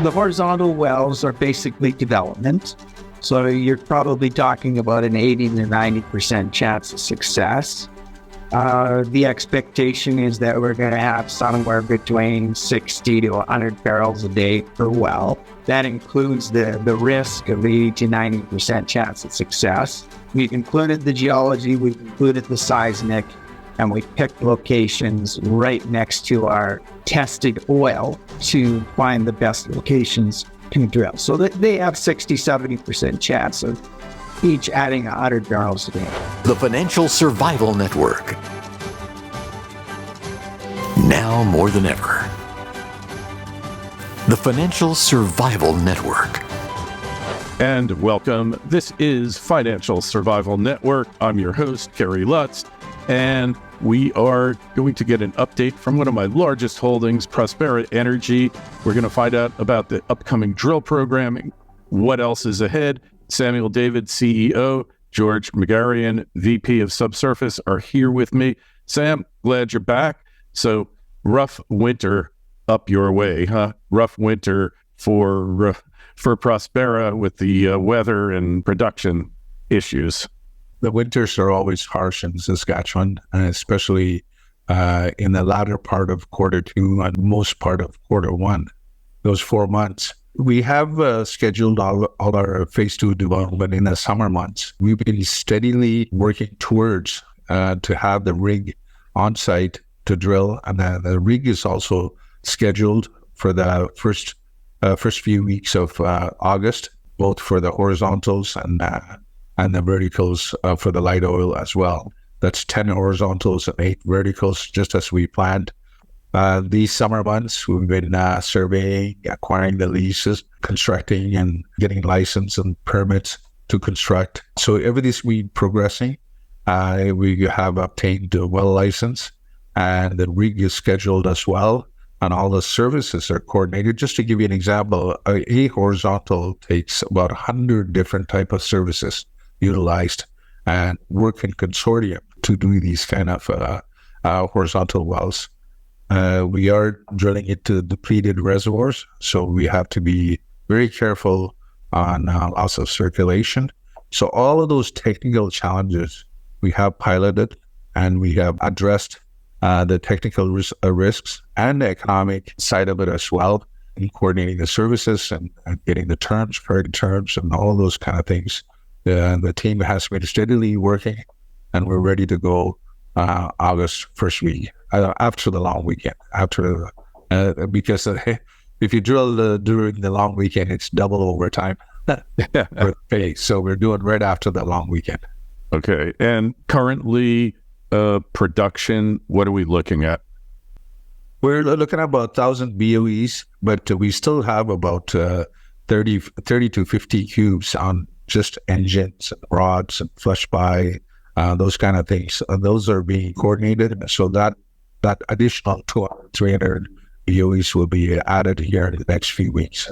The horizontal wells are basically development. So you're probably talking about an 80 to 90% chance of success. The expectation is that we're going to have somewhere between 60 to 100 barrels a day per well. That includes the risk of 80 to 90% chance of success. We've included the geology, we've included the seismic, and we picked locations right next to our tested oil to find the best locations to drill. So that they have 60, 70% chance of each adding 100 barrels a day. The Financial Survival Network. Now more than ever. The Financial Survival Network. And welcome. This is Financial Survival Network. I'm your host, Kerry Lutz, and we are going to get an update from one of my largest holdings, Prospera Energy. We're going to find out about the upcoming drill programming, what else is ahead. Samuel David, CEO, George Magarian, VP of Subsurface, are here with me. Sam, glad you're back. So, rough winter up your way, huh? Rough winter for Prospera with the weather and production issues. The winters are always harsh in Saskatchewan, especially in the latter part of quarter two and most part of quarter one, those 4 months. We have scheduled all our phase two development in the summer months. We've been steadily working towards to have the rig on site to drill, and the rig is also scheduled for the first few weeks of August, both for the horizontals and the verticals for the light oil as well. That's 10 horizontals and 8 verticals, just as we planned. These summer months, we've been surveying, acquiring the leases, constructing, and getting license and permits to construct. So everything's been progressing. We have obtained a well license, and the rig is scheduled as well, and all the services are coordinated. Just to give you an example, a horizontal takes about 100 different type of services utilized, and work in consortium to do these kind of horizontal wells. We are drilling into depleted reservoirs, so we have to be very careful on loss of circulation. So all of those technical challenges we have piloted, and we have addressed the technical risks and the economic side of it as well, in coordinating the services and getting the terms, correct terms, and all those kind of things. The team has been steadily working, and we're ready to go August first week, after the long weekend. Because if you drill during the long weekend, it's double overtime for pay. So we're doing right after the long weekend. Okay. And currently, production, what are we looking at? We're looking at about 1,000 BOEs, but we still have about 30 to 50 cubes on just engines, rods, and flush by, those kind of things. Those are being coordinated, so that additional 200, 300 BOEs will be added here in the next few weeks.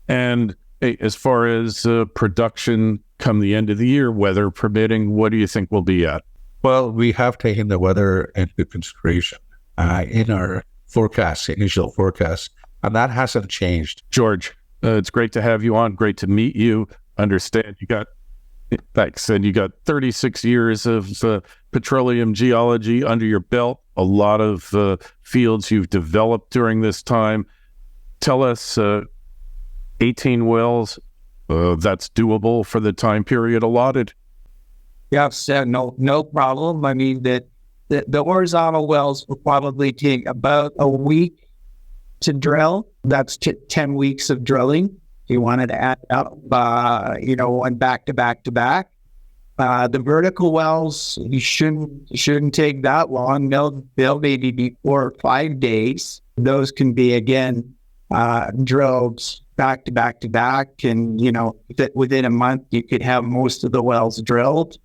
And as far as production come the end of the year, weather permitting, what do you think we'll be at? Well, we have taken the weather into consideration in our forecast, initial forecast, and that hasn't changed. George, it's great to have you on. Great to meet you. Understand you got 36 years of petroleum geology under your belt, a lot of fields you've developed during this time. Tell us, 18 wells, that's doable for the time period allotted? Yes, no problem. I mean, the horizontal wells will probably take about a week to drill. That's 10 weeks of drilling. You wanted to add up, one back to back to back. The vertical wells, you shouldn't take that long. They'll maybe be 4 or 5 days. Those can be, again, drilled back to back to back. And, within a month, you could have most of the wells drilled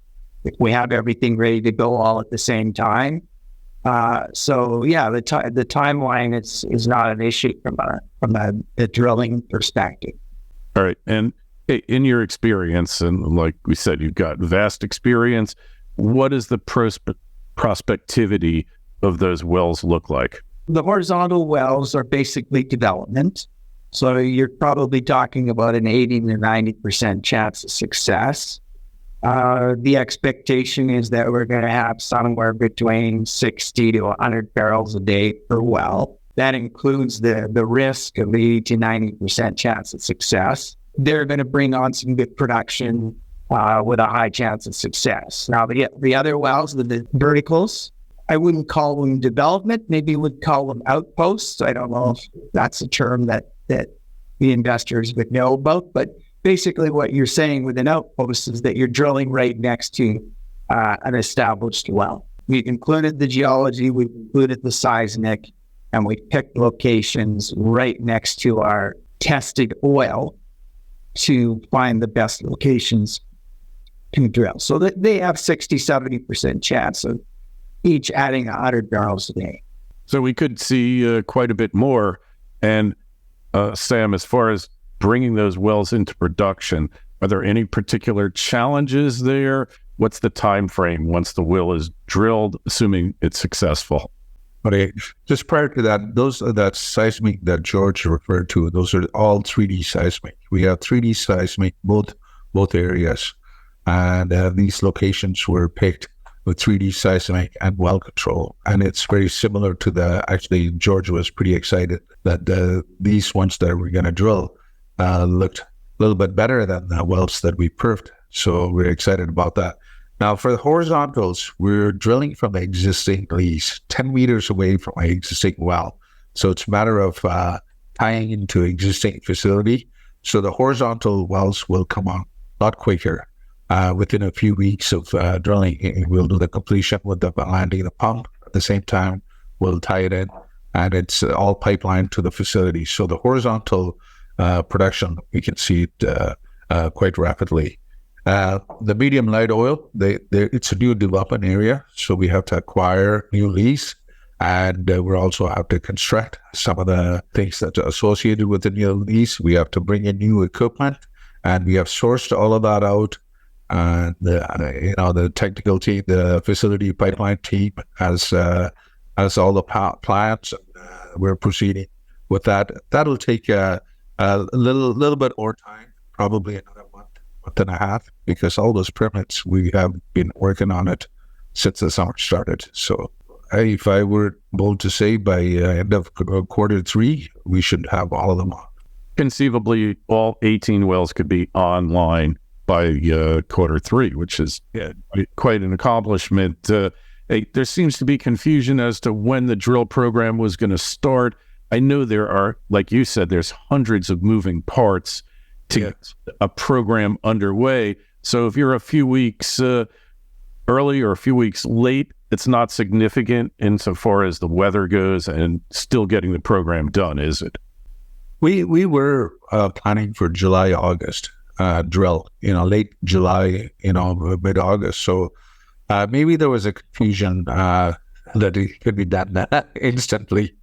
if we have everything ready to go all at the same time. So yeah, the timeline is not an issue from a drilling perspective. All right. And in your experience, and like we said, you've got vast experience, what does the prospectivity of those wells look like? The horizontal wells are basically development. So you're probably talking about an 80 to 90% chance of success. The expectation is that we're going to have somewhere between 60 to 100 barrels a day per well. That includes the risk of 80 to 90% chance of success. They're going to bring on some good production with a high chance of success. Now, the other wells, the verticals, I wouldn't call them development. Maybe would call them outposts. I don't know if that's a term that the investors would know about. But basically what you're saying with an outpost is that you're drilling right next to an established well. We've included the geology, we've included the seismic, and we picked locations right next to our tested oil to find the best locations to drill. So that they have 60, 70% chance of each adding 100 barrels a day. So we could see quite a bit more. And Sam, as far as bringing those wells into production, are there any particular challenges there? What's the time frame once the well is drilled, assuming it's successful? But just prior to that, that seismic that George referred to, those are all 3D seismic. We have 3D seismic both areas, and these locations were picked with 3D seismic and well control, and it's very similar to actually George was pretty excited that these ones that we're going to drill looked a little bit better than the wells that we perfed. So we're excited about that. Now, for the horizontals, we're drilling from the existing lease, 10 meters away from an existing well. So it's a matter of tying into existing facility. So the horizontal wells will come on a lot quicker. Within a few weeks of drilling, we'll do the completion with the landing the pump. At the same time, we'll tie it in, and it's all pipelined to the facility. So the horizontal production, we can see it quite rapidly. The medium light oil, it's a new development area, so we have to acquire new lease, and we also have to construct some of the things that are associated with the new lease. We have to bring in new equipment, and we have sourced all of that out. And the technical team, the facility pipeline team has all the plans. We're proceeding with that. That'll take a little bit more time, probably another month and a half, because all those permits, we have been working on it since the summer started. So if I were bold to say, by end of quarter 3, we should have all of them on. Conceivably, all 18 wells could be online by quarter 3, which is quite an accomplishment. There seems to be confusion as to when the drill program was going to start. I know there are, like you said, there's hundreds of moving parts to get a program underway. So if you're a few weeks early or a few weeks late, it's not significant insofar as the weather goes and still getting the program done, is it? We were planning for July, August drill, late July, mid-August. So maybe there was a confusion that it could be done instantly.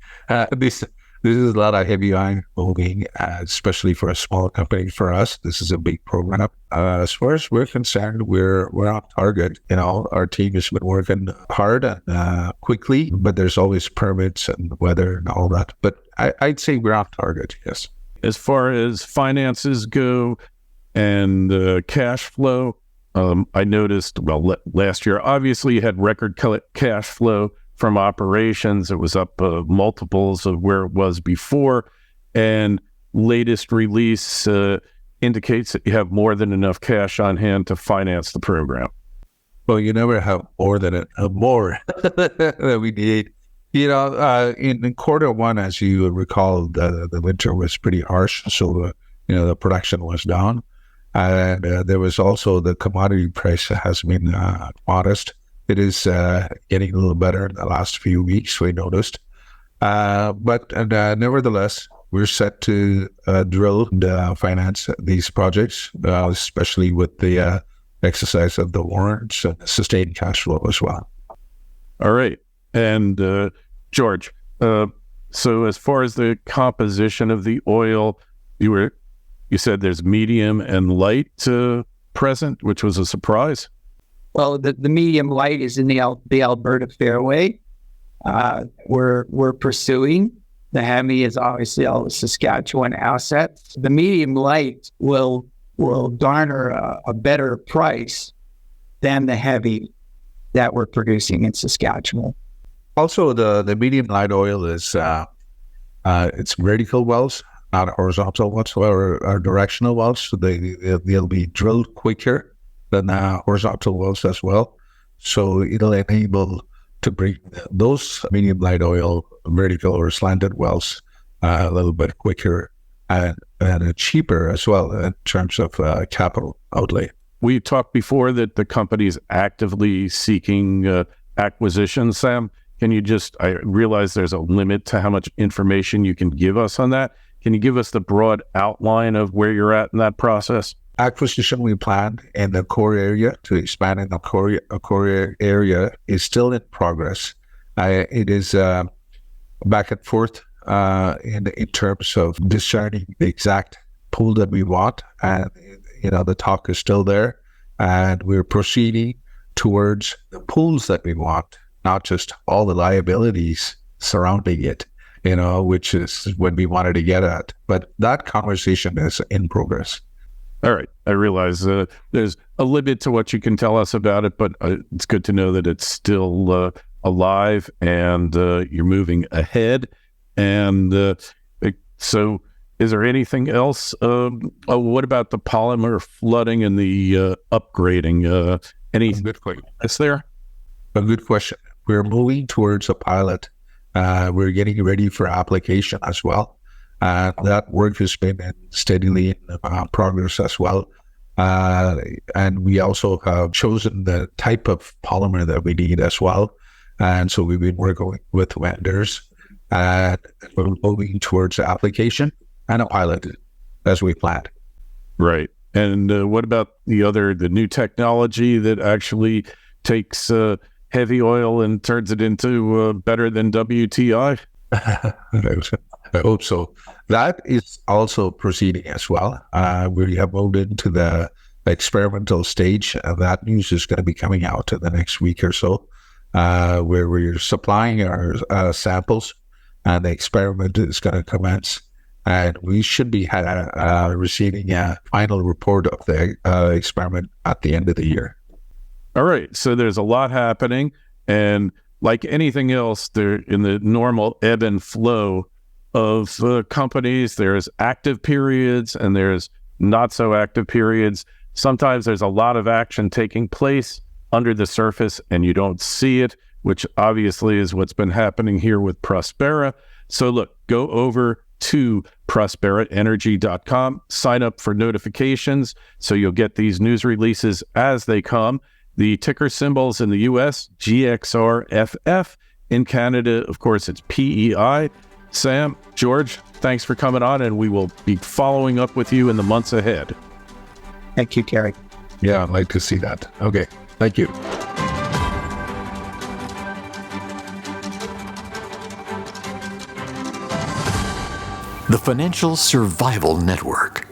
This is a lot of heavy iron moving, especially for a small company. For us, this is a big program. As far as we're concerned, we're on target. Our team has been working hard and quickly, but there's always permits and weather and all that. But I'd say we're on target, yes. As far as finances go and cash flow, I noticed, last year, obviously you had record cash flow from operations. It was up multiples of where it was before. And latest release indicates that you have more than enough cash on hand to finance the program. Well, you never have more than more that we need. In quarter 1, as you recall, the winter was pretty harsh. So, the production was down. And there was also the commodity price has been modest. It is getting a little better in the last few weeks, we noticed. But nevertheless, we're set to drill and finance these projects, especially with the exercise of the warrants and sustained cash flow as well. All right. And George, so as far as the composition of the oil, you said there's medium and light present, which was a surprise. Well, the medium light is in the Alberta fairway. We're pursuing The heavy is obviously all the Saskatchewan assets. The medium light will garner a better price than the heavy that we're producing in Saskatchewan. Also, the medium light oil is it's vertical wells, not horizontal wells or directional wells. So they'll be drilled quicker than horizontal wells as well. So it'll enable to bring those medium light oil, vertical or slanted wells a little bit quicker and cheaper as well in terms of capital outlay. We talked before that the company is actively seeking acquisition. Sam, can you I realize there's a limit to how much information you can give us on that. Can you give us the broad outline of where you're at in that process? Acquisition we planned in the core area to expand in the core area is still in progress. It is back and forth in terms of discerning the exact pool that we want, and the talk is still there, and we're proceeding towards the pools that we want, not just all the liabilities surrounding it, which is what we wanted to get at. But that conversation is in progress. All right. I realize there's a limit to what you can tell us about it, but it's good to know that it's still alive and you're moving ahead. And so is there anything else? What about the polymer flooding and the upgrading? Any good question. Is there? A good question. We're moving towards a pilot. We're getting ready for application as well. That work has been steadily in progress as well. And we also have chosen the type of polymer that we need as well. And so we've been working with vendors, and we're moving towards application and a pilot as we planned. Right. And what about the new technology that actually takes heavy oil and turns it into better than WTI? I hope so. That is also proceeding as well. We have moved into the experimental stage, and that news is going to be coming out in the next week or so, where we're supplying our samples, and the experiment is going to commence. And we should be receiving a final report of the experiment at the end of the year. All right. So there's a lot happening, and like anything else, there in the normal ebb and flow of companies, there's active periods and there's not so active periods. Sometimes there's a lot of action taking place under the surface and you don't see it, which obviously is what's been happening here with Prospera. So look, go over to prosperaenergy.com, sign up for notifications so you'll get these news releases as they come. The ticker symbols in the US, GXRFF. In Canada, of course, it's PEI. Sam, George, thanks for coming on, and we will be following up with you in the months ahead. Thank you, Kerry. Yeah, I'd like to see that. Okay, thank you. The Financial Survival Network.